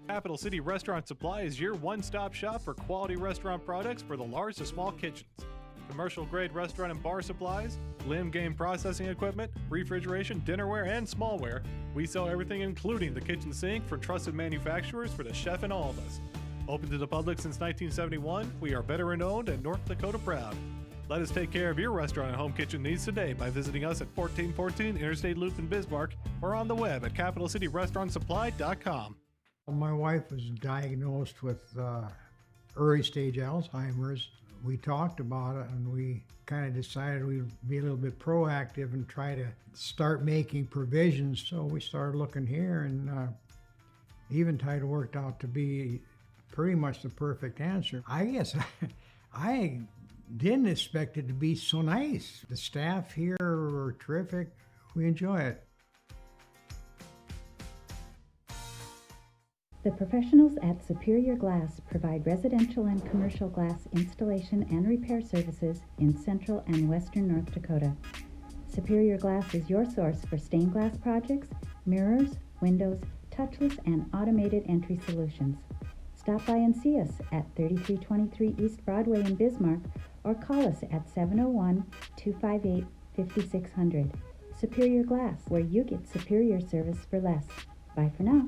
Capital City Restaurant Supply is your one-stop shop for quality restaurant products for the large to small kitchens. Commercial-grade restaurant and bar supplies, limb game processing equipment, refrigeration, dinnerware, and smallware. We sell everything including the kitchen sink for trusted manufacturers for the chef and all of us. Open to the public since 1971, we are veteran-owned and North Dakota proud. Let us take care of your restaurant and home kitchen needs today by visiting us at 1414 Interstate Loop in Bismarck or on the web at capitalcityrestaurantsupply.com. My wife was diagnosed with early stage Alzheimer's. We talked about it and we kind of decided we'd be a little bit proactive and try to start making provisions. So we started looking here, and Eventide worked out to be pretty much the perfect answer. I guess I didn't expect it to be so nice. The staff here are terrific. We enjoy it. The professionals at Superior Glass provide residential and commercial glass installation and repair services in central and western North Dakota. Superior Glass is your source for stained glass projects, mirrors, windows, touchless and automated entry solutions. Stop by and see us at 3323 East Broadway in Bismarck or call us at 701-258-5600. Superior Glass, where you get superior service for less. Bye for now.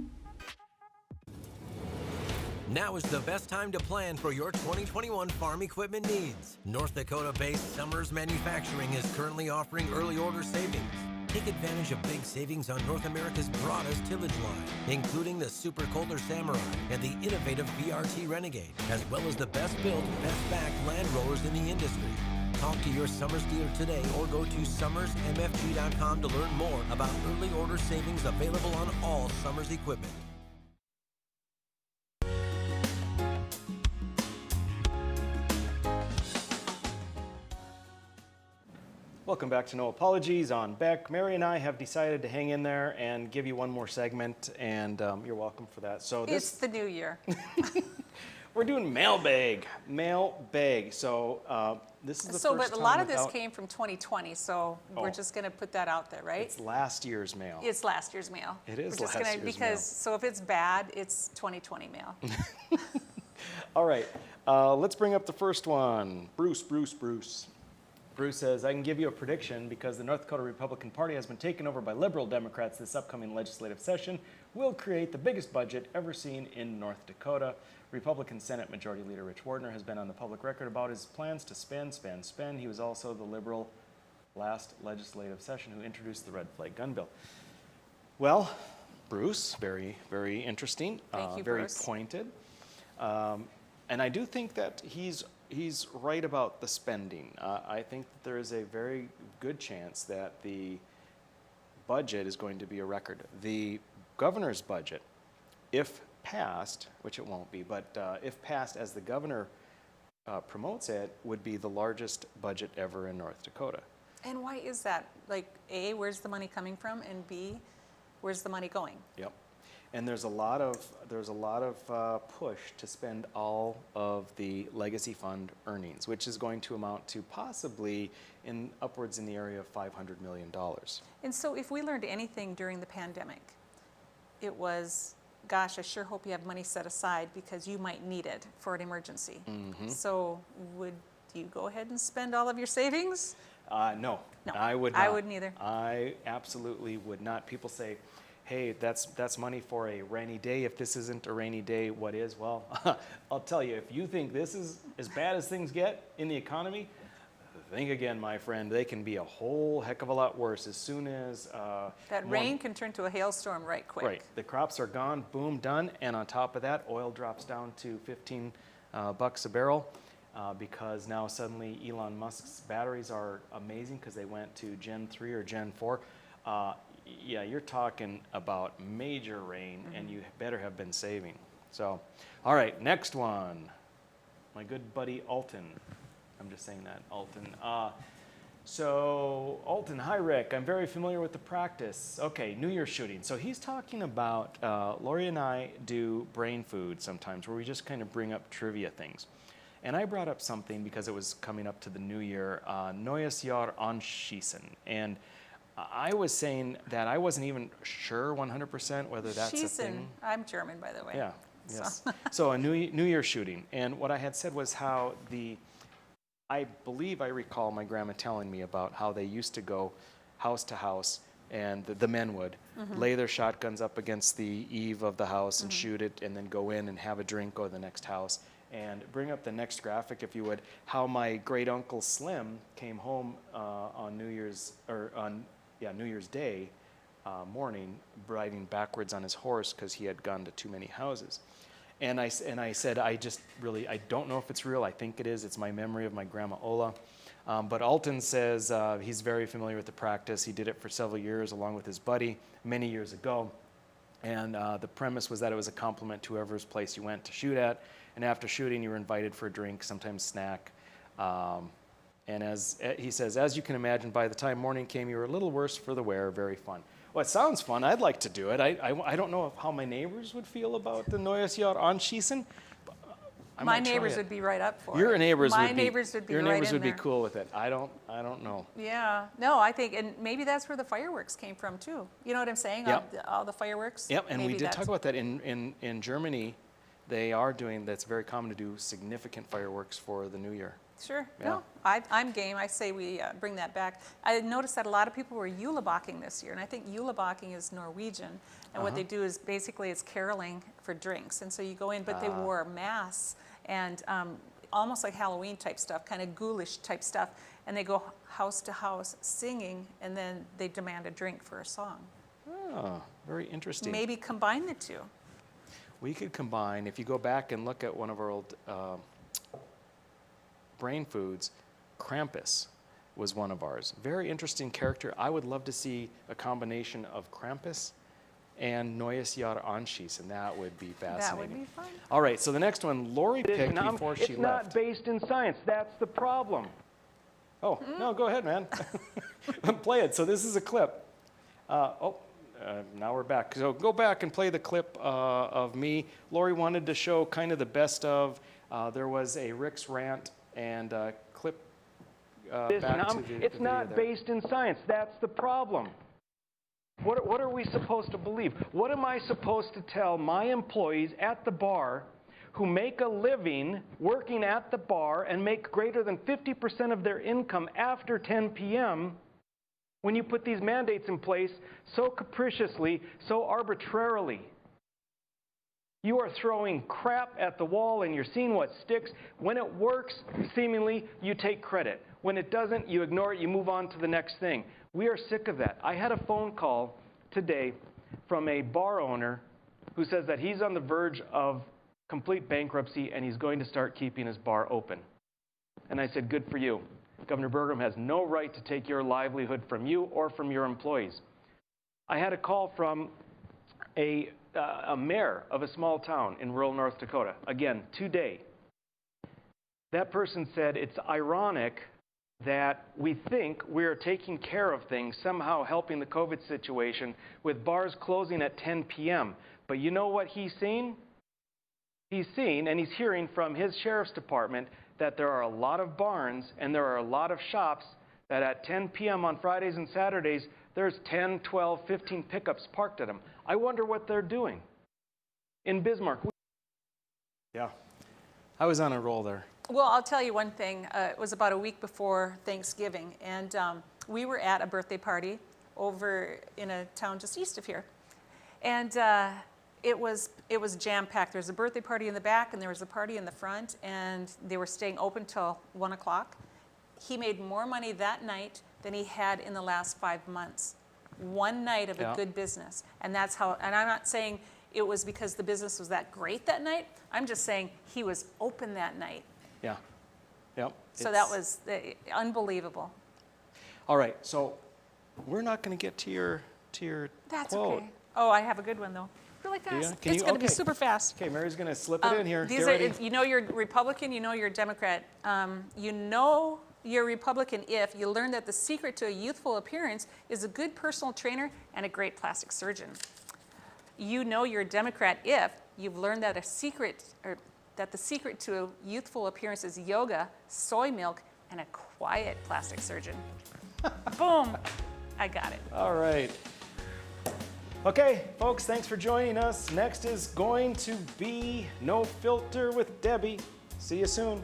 Now is the best time to plan for your 2021 farm equipment needs. North Dakota-based Summers Manufacturing is currently offering early order savings. Take advantage of big savings on North America's broadest tillage line, including the Super Coulter Samurai and the innovative VRT Renegade, as well as the best built, best backed land rollers in the industry. Talk to your Summers dealer today or go to summersmfg.com to learn more about early order savings available on all Summers equipment. Welcome back to No Apologies on Beck. Mary and I have decided to hang in there and give you one more segment, and you're welcome for that. So It's the new year. We're doing Mailbag. So this is the first but a time lot of this without- came from 2020, so we're just going to put that out there, right? It's last year's mail. It's last year's mail. It is We're just last gonna, year's because, mail. So if it's bad, it's 2020 mail. All right, let's bring up the first one. Bruce. Bruce says, I can give you a prediction because the North Dakota Republican Party has been taken over by Liberal Democrats this upcoming legislative session. Will create the biggest budget ever seen in North Dakota. Republican Senate Majority Leader Rich Wardner has been on the public record about his plans to spend. He was also the Liberal last legislative session who introduced the red flag gun bill. Well, Bruce, very, very interesting. Thank you, very Bruce. pointed. And I do think that he's right about the spending. I think that there is a very good chance that the budget is going to be a record. The governor's budget if passed, which it won't be, but if passed as the governor promotes it, would be the largest budget ever in North Dakota. And why is that? Like, A, where's the money coming from? And B, where's the money going? Yep. And there's a lot of push to spend all of the legacy fund earnings, which is going to amount to possibly upwards in the area of $500 million. And so if we learned anything during the pandemic, it was, gosh, I sure hope you have money set aside because you might need it for an emergency. Mm-hmm. So would you go ahead and spend all of your savings? No, I would not. I wouldn't either. I absolutely would not. People say, hey, that's money for a rainy day. If this isn't a rainy day, what is? Well, I'll tell you, if you think this is as bad as things get in the economy, think again, my friend. They can be a whole heck of a lot worse as soon as... that rain can turn to a hailstorm right quick. Right. The crops are gone, boom, done. And on top of that, oil drops down to 15 bucks a barrel. Because now suddenly Elon Musk's batteries are amazing because they went to Gen 3 or Gen 4. Yeah, you're talking about major rain, and you better have been saving. So, all right, next one. My good buddy Alton. I'm just saying that, Alton. So, Alton, hi Rick, I'm very familiar with the practice. Okay, New Year's shooting. So he's talking about, Lori and I do brain food sometimes where we just kind of bring up trivia things. And I brought up something because it was coming up to the new year, Neues Jahr anschießen. And I was saying that I wasn't even sure 100% whether that's a thing. I'm German, by the way. Yeah, yes. So a New Year shooting. And what I had said was how I believe I recall my grandma telling me about how they used to go house to house, and the men would lay their shotguns up against the eave of the house and shoot it, and then go in and have a drink, go to the next house. And bring up the next graphic, if you would, how my great uncle Slim came home on New Year's Day morning, riding backwards on his horse because he had gone to too many houses. And I said, I don't know if it's real. I think it is. It's my memory of my grandma Ola. But Alton says he's very familiar with the practice. He did it for several years along with his buddy many years ago. And the premise was that it was a compliment to whoever's place you went to shoot at. And after shooting, you were invited for a drink, sometimes snack. And as he says, as you can imagine, by the time morning came, you were a little worse for the wear. Very fun. Well, it sounds fun. I'd like to do it. I don't know how my neighbors would feel about the Neues Jahr anschießen. My neighbors would be right up for it. Your neighbors would be. My neighbors would be right in there. Your neighbors would be cool with it. I don't know. Yeah. No, I think, and maybe that's where the fireworks came from too. You know what I'm saying? Yep. All the fireworks. Yep. And we did talk about that in Germany. They are doing, that's very common to do significant fireworks for the new year. Sure. Yeah. No, I'm game. I say we bring that back. I noticed that a lot of people were julebakking this year, and I think julebakking is Norwegian. And what they do is basically it's caroling for drinks. And so you go in, but they wore masks and almost like Halloween type stuff, kind of ghoulish type stuff. And they go house to house singing, and then they demand a drink for a song. Oh, very interesting. Maybe combine the two. We could combine, if you go back and look at one of our old brain foods, Krampus was one of ours. Very interesting character. I would love to see a combination of Krampus and Neues Jahr anschießen. That would be fascinating. That would be fun. All right, so the next one, Lori picked before she left. It's not based in science. That's the problem. Oh, no, go ahead, man. Play it. So this is a clip. Now we're back. So go back and play the clip of me. Lori wanted to show kind of the best of. There was a Rick's rant and clip back to the It's not based in science. That's the problem. What are we supposed to believe? What am I supposed to tell my employees at the bar who make a living working at the bar and make greater than 50% of their income after 10 p.m. when you put these mandates in place so capriciously, so arbitrarily? You are throwing crap at the wall and you're seeing what sticks. When it works, seemingly, you take credit. When it doesn't, you ignore it, you move on to the next thing. We are sick of that. I had a phone call today from a bar owner who says that he's on the verge of complete bankruptcy and he's going to start keeping his bar open. And I said, good for you. Governor Burgum has no right to take your livelihood from you or from your employees. I had a call from a a mayor of a small town in rural North Dakota, again, today. That person said it's ironic that we think we're taking care of things, somehow helping the COVID situation with bars closing at 10 p.m. But you know what he's seen? He's seen and he's hearing from his sheriff's department that there are a lot of barns and there are a lot of shops that at 10 p.m. on Fridays and Saturdays, there's 10, 12, 15 pickups parked at them. I wonder what they're doing. In Bismarck. Yeah, I was on a roll there. Well, I'll tell you one thing. It was about a week before Thanksgiving, and we were at a birthday party over in a town just east of here. And it was jam-packed. There was a birthday party in the back, and there was a party in the front, and they were staying open till 1 o'clock. He made more money that night than he had in the last 5 months. One night of a good business. And that's how, and I'm not saying it was because the business was that great that night. I'm just saying he was open that night. Yeah. Yep. So that was unbelievable. All right. So we're not going to get to your That's quote. okay. Oh, I have a good one though. Really fast. It's going to be super fast. Okay, Mary's going to slip it in here. These are, you know you're Republican, you know you're Democrat. You know you're Republican if you learn that the secret to a youthful appearance is a good personal trainer and a great plastic surgeon. You know you're a Democrat if you've learned that that the secret to a youthful appearance is yoga, soy milk, and a quiet plastic surgeon. Boom, I got it. All right. Okay, folks, thanks for joining us. Next is going to be No Filter with Debbie. See you soon.